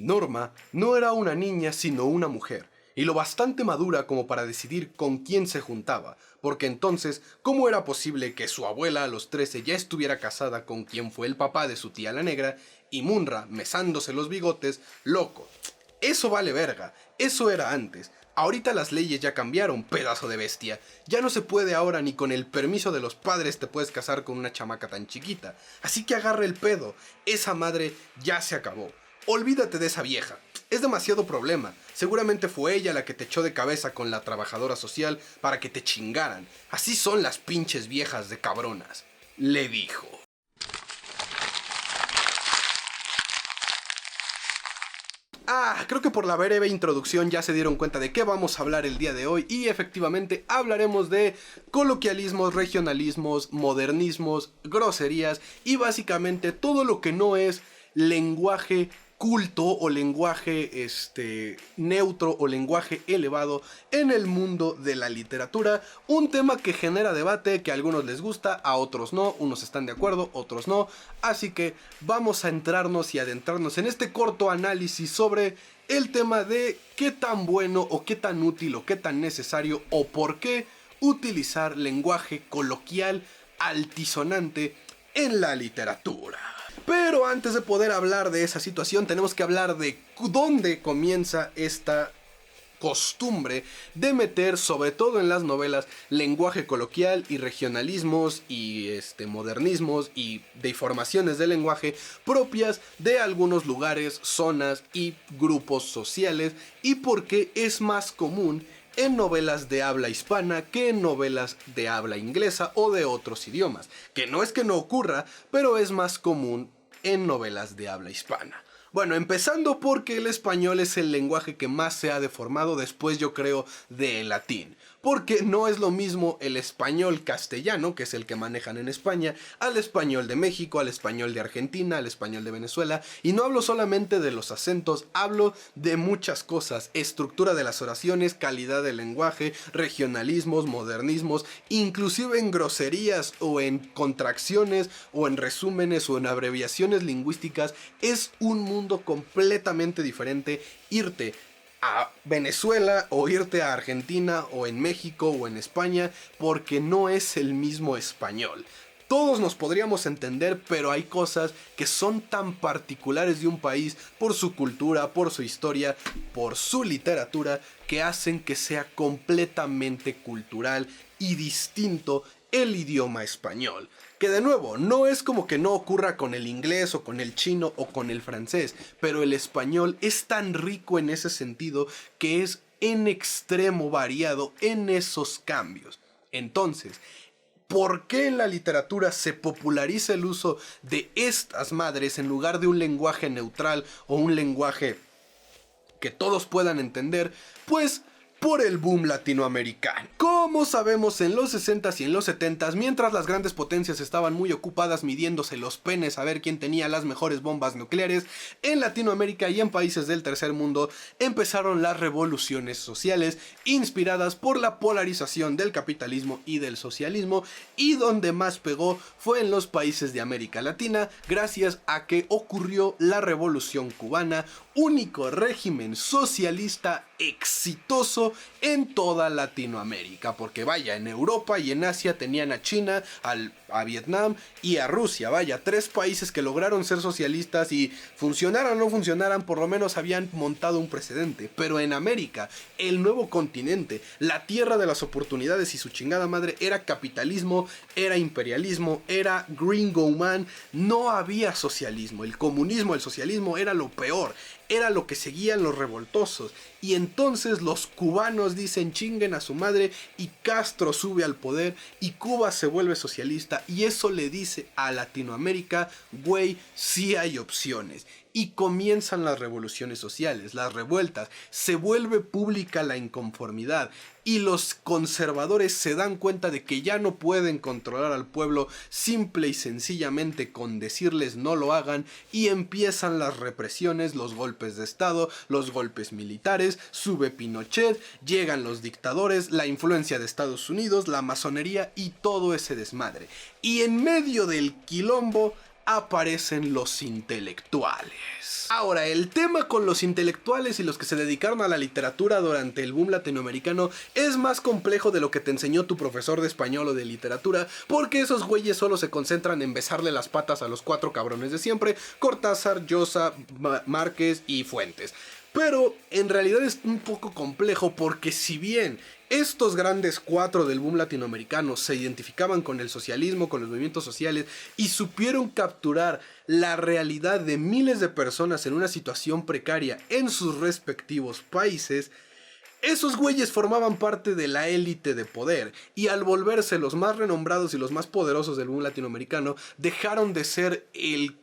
Norma no era una niña sino una mujer, y lo bastante madura como para decidir con quién se juntaba, porque entonces, ¿cómo era posible que su abuela a los 13 ya estuviera casada con quien fue el papá de su tía la negra, y Munra mesándose los bigotes, loco? Eso vale verga, eso era antes. Ahorita las leyes ya cambiaron, pedazo de bestia. Ya no se puede ahora ni con el permiso de los padres te puedes casar con una chamaca tan chiquita. Así que agarra el pedo, esa madre ya se acabó. Olvídate de esa vieja, es demasiado problema. Seguramente fue ella la que te echó de cabeza con la trabajadora social para que te chingaran. Así son las pinches viejas de cabronas, le dijo. Creo que por la breve introducción ya se dieron cuenta de qué vamos a hablar el día de hoy, y efectivamente hablaremos de coloquialismos, regionalismos, modernismos, groserías y básicamente todo lo que no es lenguaje culto o lenguaje neutro o lenguaje elevado en el mundo de la literatura. Un tema que genera debate, que a algunos les gusta, a otros no, unos están de acuerdo, otros no. Así que vamos a entrarnos y adentrarnos en este corto análisis sobre el tema de qué tan bueno o qué tan útil o qué tan necesario o por qué utilizar lenguaje coloquial altisonante en la literatura. Pero antes de poder hablar de esa situación, tenemos que hablar de dónde comienza esta costumbre de meter, sobre todo en las novelas, lenguaje coloquial y regionalismos y modernismos y deformaciones del lenguaje propias de algunos lugares, zonas y grupos sociales, y por qué es más común en novelas de habla hispana que en novelas de habla inglesa o de otros idiomas, que no es que no ocurra, pero es más común en novelas de habla hispana. Bueno, empezando porque el español es el lenguaje que más se ha deformado después, yo creo, del latín. Porque no es lo mismo el español castellano, que es el que manejan en España, al español de México, al español de Argentina, al español de Venezuela. Y no hablo solamente de los acentos, hablo de muchas cosas. Estructura de las oraciones, calidad del lenguaje, regionalismos, modernismos, inclusive en groserías o en contracciones o en resúmenes o en abreviaciones lingüísticas. Es un mundo completamente diferente irte a Venezuela o irte a Argentina o en México o en España, porque no es el mismo español. Todos nos podríamos entender, pero hay cosas que son tan particulares de un país por su cultura, por su historia, por su literatura, que hacen que sea completamente cultural y distinto el idioma español. Que de nuevo, no es como que no ocurra con el inglés o con el chino o con el francés, pero el español es tan rico en ese sentido que es en extremo variado en esos cambios. Entonces, ¿por qué en la literatura se populariza el uso de estas madres en lugar de un lenguaje neutral o un lenguaje que todos puedan entender? Pues por el boom latinoamericano. Como sabemos, en los 60s y en los 70s, mientras las grandes potencias estaban muy ocupadas midiéndose los penes a ver quién tenía las mejores bombas nucleares, en Latinoamérica y en países del tercer mundo empezaron las revoluciones sociales inspiradas por la polarización del capitalismo y del socialismo, y donde más pegó fue en los países de América Latina, gracias a que ocurrió la Revolución Cubana, único régimen socialista exitoso en toda Latinoamérica, porque vaya, en Europa y en Asia tenían a China, a Vietnam y a Rusia, vaya, 3 países que lograron ser socialistas y funcionaran o no funcionaran, por lo menos habían montado un precedente. Pero en América, el nuevo continente, la tierra de las oportunidades y su chingada madre, era capitalismo, era imperialismo, era gringo man, no había socialismo. El comunismo, el socialismo era lo peor, era lo que seguían los revoltosos. Y entonces los cubanos dicen chinguen a su madre, y Castro sube al poder y Cuba se vuelve socialista, y eso le dice a Latinoamérica, güey, sí hay opciones. Y comienzan las revoluciones sociales, las revueltas, se vuelve pública la inconformidad, y los conservadores se dan cuenta de que ya no pueden controlar al pueblo simple y sencillamente con decirles no lo hagan, y empiezan las represiones, los golpes de estado, los golpes militares, sube Pinochet, llegan los dictadores, la influencia de Estados Unidos, la masonería y todo ese desmadre. Y en medio del quilombo aparecen los intelectuales. Ahora, el tema con los intelectuales y los que se dedicaron a la literatura durante el boom latinoamericano es más complejo de lo que te enseñó tu profesor de español o de literatura, porque esos güeyes solo se concentran en besarle las patas a los 4 cabrones de siempre: Cortázar, Llosa, Márquez y Fuentes. Pero en realidad es un poco complejo, porque si bien estos grandes 4 del boom latinoamericano se identificaban con el socialismo, con los movimientos sociales, y supieron capturar la realidad de miles de personas en una situación precaria en sus respectivos países, esos güeyes formaban parte de la élite de poder, y al volverse los más renombrados y los más poderosos del boom latinoamericano, dejaron de ser el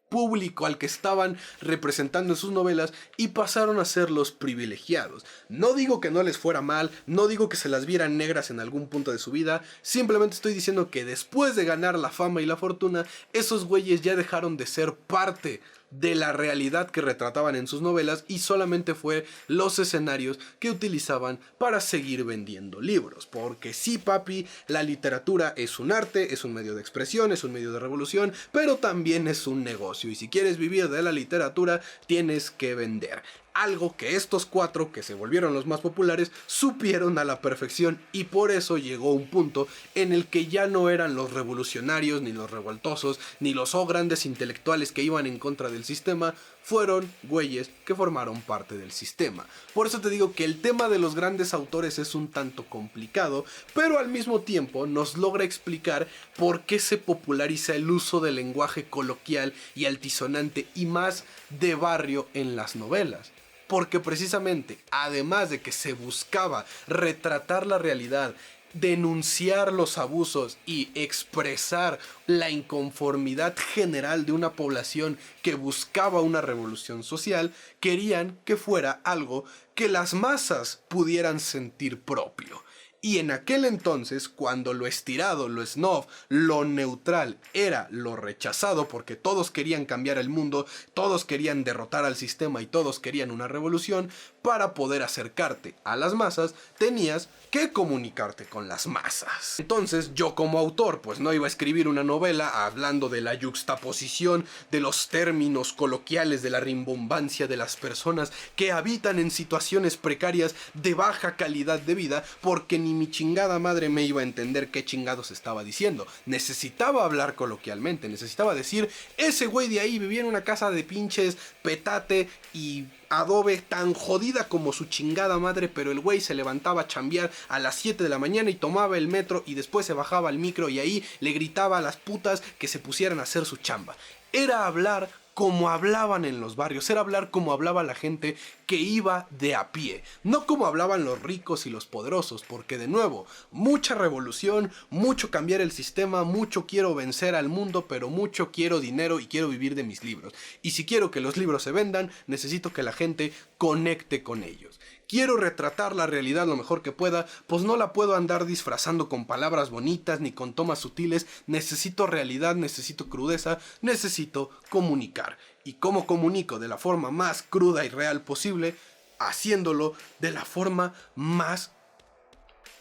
público al que estaban representando en sus novelas y pasaron a ser los privilegiados. No digo que no les fuera mal, no digo que se las vieran negras en algún punto de su vida, simplemente estoy diciendo que después de ganar la fama y la fortuna, esos güeyes ya dejaron de ser parte de la realidad que retrataban en sus novelas, y solamente fue los escenarios que utilizaban para seguir vendiendo libros. Porque sí, papi, la literatura es un arte, es un medio de expresión, es un medio de revolución, pero también es un negocio, y si quieres vivir de la literatura tienes que vender. Algo que estos 4, que se volvieron los más populares, supieron a la perfección, y por eso llegó un punto en el que ya no eran los revolucionarios, ni los revoltosos, ni los grandes intelectuales que iban en contra del sistema, fueron güeyes que formaron parte del sistema. Por eso te digo que el tema de los grandes autores es un tanto complicado, pero al mismo tiempo nos logra explicar por qué se populariza el uso del lenguaje coloquial y altisonante y más de barrio en las novelas. Porque precisamente, además de que se buscaba retratar la realidad, denunciar los abusos y expresar la inconformidad general de una población que buscaba una revolución social, querían que fuera algo que las masas pudieran sentir propio. Y en aquel entonces, cuando lo estirado, lo snob, lo neutral era lo rechazado, porque todos querían cambiar el mundo, todos querían derrotar al sistema y todos querían una revolución, para poder acercarte a las masas, tenías que comunicarte con las masas. Entonces, yo como autor, pues no iba a escribir una novela hablando de la yuxtaposición de los términos coloquiales, de la rimbombancia de las personas que habitan en situaciones precarias de baja calidad de vida, porque ni mi chingada madre me iba a entender qué chingados estaba diciendo. Necesitaba hablar coloquialmente, necesitaba decir: ese güey de ahí vivía en una casa de pinches petate y adobe tan jodida como su chingada madre, pero el güey se levantaba a chambear a las 7 de la mañana y tomaba el metro y después se bajaba al micro y ahí le gritaba a las putas que se pusieran a hacer su chamba. Era hablar como hablaban en los barrios, era hablar como hablaba la gente que iba de a pie, no como hablaban los ricos y los poderosos, porque de nuevo, mucha revolución, mucho cambiar el sistema, mucho quiero vencer al mundo, pero mucho quiero dinero y quiero vivir de mis libros. Y si quiero que los libros se vendan, necesito que la gente conecte con ellos. Quiero retratar la realidad lo mejor que pueda, pues no la puedo andar disfrazando con palabras bonitas ni con tomas sutiles. Necesito realidad, necesito crudeza, necesito comunicar. ¿Y cómo comunico? De la forma más cruda y real posible, haciéndolo de la forma más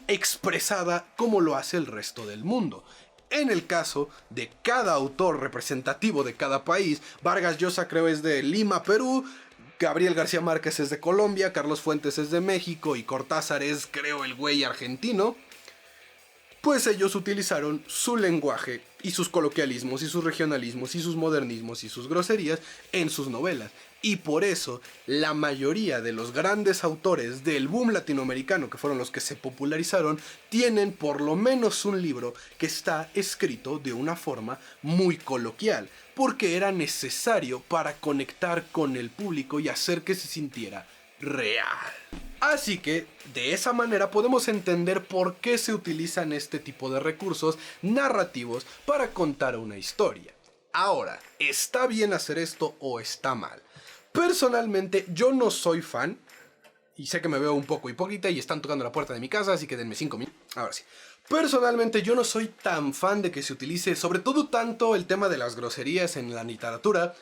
expresada como lo hace el resto del mundo. En el caso de cada autor representativo de cada país, Vargas Llosa creo es de Lima, Perú, Gabriel García Márquez es de Colombia, Carlos Fuentes es de México y Cortázar es, creo, el güey argentino. Pues ellos utilizaron su lenguaje y sus coloquialismos y sus regionalismos y sus modernismos y sus groserías en sus novelas. Y por eso la mayoría de los grandes autores del boom latinoamericano, que fueron los que se popularizaron, tienen por lo menos un libro que está escrito de una forma muy coloquial, porque era necesario para conectar con el público y hacer que se sintiera real. Así que, de esa manera podemos entender por qué se utilizan este tipo de recursos narrativos para contar una historia. Ahora, ¿está bien hacer esto o está mal? Personalmente, yo no soy fan, y sé que me veo un poco hipócrita y están tocando la puerta de mi casa, así que denme 5 minutos. Ahora sí. Personalmente, yo no soy tan fan de que se utilice, sobre todo tanto el tema de las groserías en la literatura.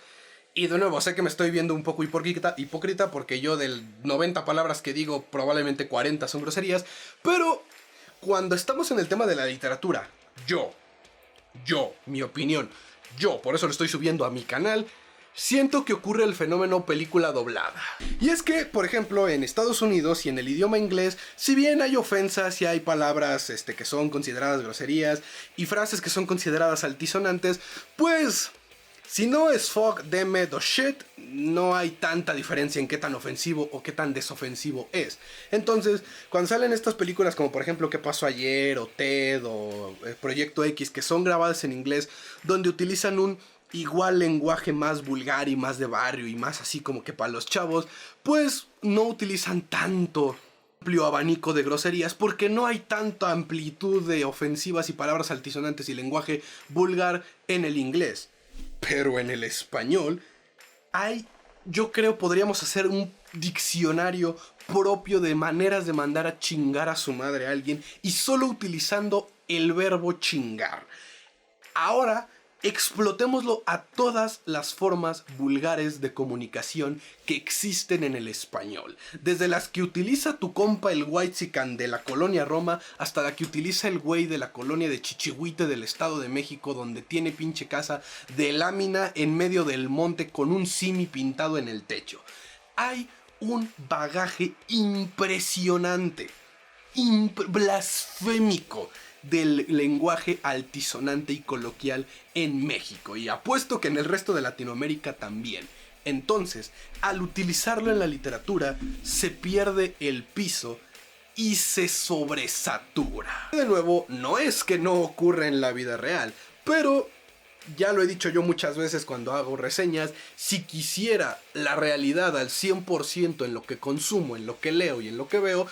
Y de nuevo, sé que me estoy viendo un poco hipócrita porque yo del 90 palabras que digo, probablemente 40 son groserías. Pero cuando estamos en el tema de la literatura, mi opinión, yo, por eso lo estoy subiendo a mi canal, siento que ocurre el fenómeno película doblada. Y es que, por ejemplo, en Estados Unidos y en el idioma inglés, si bien hay ofensas y hay palabras que son consideradas groserías y frases que son consideradas altisonantes, pues si no es fuck, damn it o shit, no hay tanta diferencia en qué tan ofensivo o qué tan desofensivo es. Entonces, cuando salen estas películas como por ejemplo ¿Qué pasó ayer? O Ted o Proyecto X, que son grabadas en inglés, donde utilizan un igual lenguaje más vulgar y más de barrio y más así como que para los chavos, pues no utilizan tanto amplio abanico de groserías porque no hay tanta amplitud de ofensivas y palabras altisonantes y lenguaje vulgar en el inglés. Pero en el español hay, yo creo, podríamos hacer un diccionario propio de maneras de mandar a chingar a su madre a alguien y solo utilizando el verbo chingar. Ahora explotémoslo a todas las formas vulgares de comunicación que existen en el español. Desde las que utiliza tu compa el whitezican de la colonia Roma hasta la que utiliza el güey de la colonia de Chichihuite del Estado de México, donde tiene pinche casa de lámina en medio del monte con un simi pintado en el techo. Hay un bagaje impresionante, blasfémico del lenguaje altisonante y coloquial en México, y apuesto que en el resto de Latinoamérica también. Entonces, al utilizarlo en la literatura, se pierde el piso y se sobresatura. De nuevo, no es que no ocurra en la vida real, pero ya lo he dicho yo muchas veces cuando hago reseñas, si quisiera la realidad al 100% en lo que consumo, en lo que leo y en lo que veo,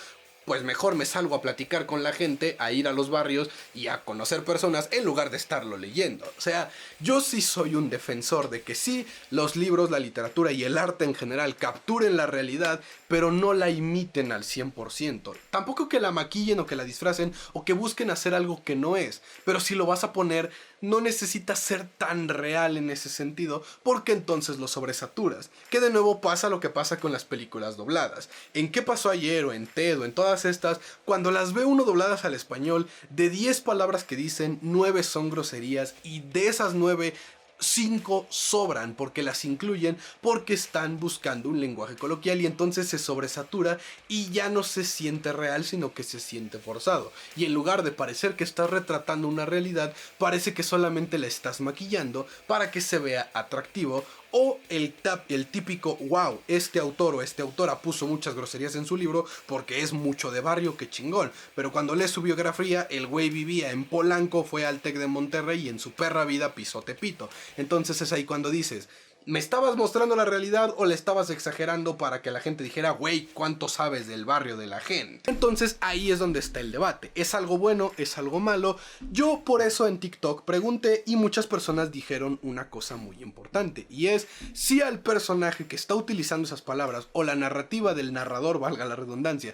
pues mejor me salgo a platicar con la gente, a ir a los barrios y a conocer personas en lugar de estarlo leyendo. O sea, yo sí soy un defensor de que sí, los libros, la literatura y el arte en general capturen la realidad, pero no la imiten al 100%. Tampoco que la maquillen o que la disfracen o que busquen hacer algo que no es. Pero si lo vas a poner, no necesita ser tan real en ese sentido, porque entonces lo sobresaturas. Que de nuevo pasa lo que pasa con las películas dobladas. ¿En Qué pasó ayer? O en Ted o en todas estas, cuando las ve uno dobladas al español, de 10 palabras que dicen, 9 son groserías, y de esas 9, 5 sobran porque las incluyen, porque están buscando un lenguaje coloquial, y entonces se sobresatura y ya no se siente real, sino que se siente forzado. Y en lugar de parecer que estás retratando una realidad, parece que solamente la estás maquillando para que se vea atractivo. O el típico, wow, este autor o esta autora puso muchas groserías en su libro porque es mucho de barrio, que chingón. Pero cuando lees su biografía, el güey vivía en Polanco, fue al TEC de Monterrey y en su perra vida pisó Tepito. Entonces es ahí cuando dices, ¿me estabas mostrando la realidad o le estabas exagerando para que la gente dijera, güey, ¿cuánto sabes del barrio de la gente? Entonces ahí es donde está el debate. ¿Es algo bueno? ¿Es algo malo? Yo por eso en TikTok pregunté y muchas personas dijeron una cosa muy importante, y es si al personaje que está utilizando esas palabras o la narrativa del narrador, valga la redundancia,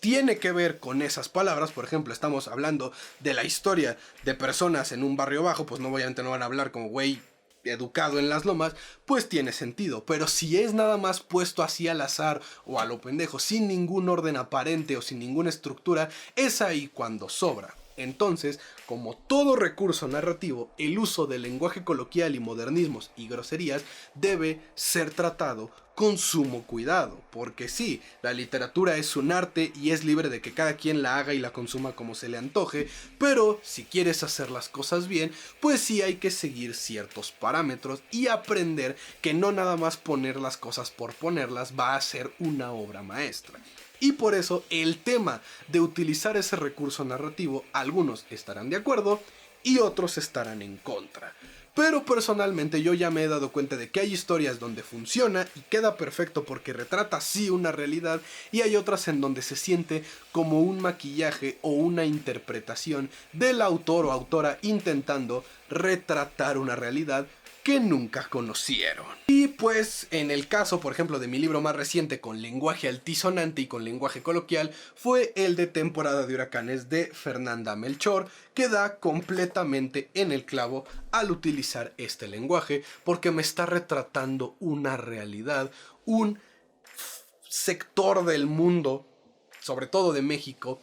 tiene que ver con esas palabras. Por ejemplo, estamos hablando de la historia de personas en un barrio bajo, pues obviamente no van a hablar como güey educado en las lomas, pues tiene sentido. Pero si es nada más puesto así al azar o a lo pendejo, sin ningún orden aparente o sin ninguna estructura, es ahí cuando sobra. Entonces, como todo recurso narrativo, el uso del lenguaje coloquial y modernismos y groserías debe ser tratado con sumo cuidado, porque sí, la literatura es un arte y es libre de que cada quien la haga y la consuma como se le antoje, pero si quieres hacer las cosas bien, pues sí hay que seguir ciertos parámetros y aprender que no nada más poner las cosas por ponerlas va a ser una obra maestra. Y por eso el tema de utilizar ese recurso narrativo, algunos estarán de acuerdo y otros estarán en contra. Pero personalmente yo ya me he dado cuenta de que hay historias donde funciona y queda perfecto porque retrata sí una realidad, y hay otras en donde se siente como un maquillaje o una interpretación del autor o autora intentando retratar una realidad que nunca conocieron. Y pues en el caso, por ejemplo, de mi libro más reciente con lenguaje altisonante y con lenguaje coloquial, fue el de Temporada de Huracanes de Fernanda Melchor, que da completamente en el clavo al utilizar este lenguaje, porque me está retratando una realidad, un sector del mundo, sobre todo de México,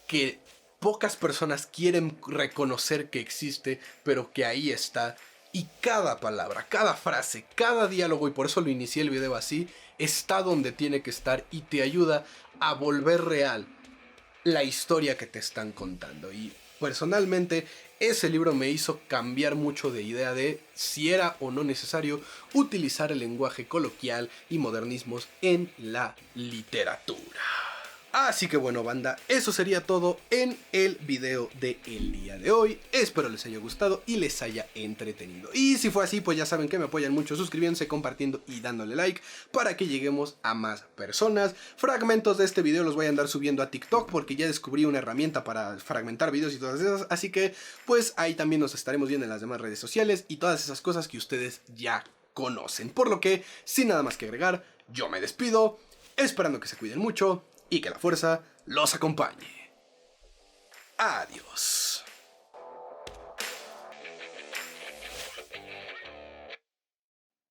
que pocas personas quieren reconocer que existe, pero que ahí está, Y cada palabra, cada frase, cada diálogo, y por eso lo inicié el video así, está donde tiene que estar y te ayuda a volver real la historia que te están contando. Y personalmente ese libro me hizo cambiar mucho de idea de si era o no necesario utilizar el lenguaje coloquial y modernismos en la literatura. Así que bueno, banda, eso sería todo en el video del día de hoy. Espero les haya gustado y les haya entretenido. Y si fue así, pues ya saben que me apoyan mucho suscribiéndose, compartiendo y dándole like para que lleguemos a más personas. Fragmentos de este video los voy a andar subiendo a TikTok porque ya descubrí una herramienta para fragmentar videos y todas esas. Así que pues ahí también nos estaremos viendo en las demás redes sociales y todas esas cosas que ustedes ya conocen. Por lo que, sin nada más que agregar, yo me despido, esperando que se cuiden mucho y que la fuerza los acompañe. Adiós.